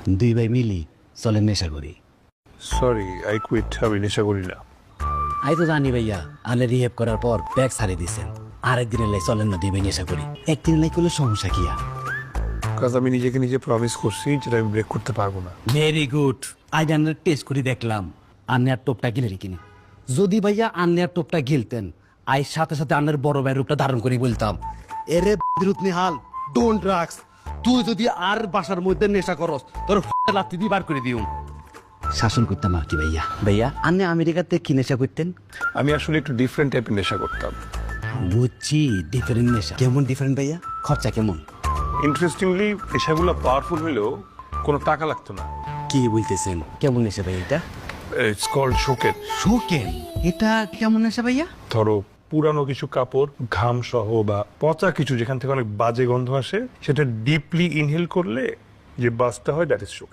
দুই ভাই মিলি চলেন নেশা করি। সরি আই কুইট, আমি নেশা করি না। আই তো জানি ভাইয়া আনে রিহেভ করার পর ব্যাগ ছাড়িয়ে দিচ্ছেন, আরেকদিনের লাই চলেন না দুই ভাই নেশা করি। একদিনের লাই করলে সমস্যা কি? কাজ আমি নিজেকে নিজে প্রমিস করছি যেটা আমি ব্রেক করতে পারবো না। Very good. আজ আন্নার টেস্ট করে দেখলাম আন্নার টোপটা গিলে কিনে। যদি ভাইয়া আন্নার টোপটা গিলতেন, আই সাথে সাথে আন্নার বড় ভাইয়ের রূপটা ধারণ করে বলতাম, এরে নিহাল ডোন্ট ড্রাগস, তুই যদি আর বাসার মধ্যে নেশা করস তোর লাত্তি দিয়ে বার করে দিও। শাসন করতাম আর কি ভাইয়া। ভাইয়া আন্নে আমেরিকাতে কি নেশা করতেন? আমি আসলে একটু ডিফারেন্ট টাইপের নেশা করতাম। বুঝছি, ডিফারেন্ট নেশা। কেমন ডিফারেন্ট ভাইয়া? খরচা কেমন? ইন্টারেস্টিংলি নেশাগুলো পাওয়ারফুল হলেও কোনো টাকা লাগতো না। কি বলতেছেন? কেমন নেশা ভাই এটা? ইটস কল্ড শোকেন। শোকেন? এটা কেমন নেশা ভাইয়া? ধরো পুরানো কিছু কাপড়, ঘাম সহ বা পচা কিছু যেখান থেকে অনেক বাজে গন্ধ আসে, সেটা ডিপলি ইনহেল করলে যে বাসটা হয় দ্যাট ইজ শোক।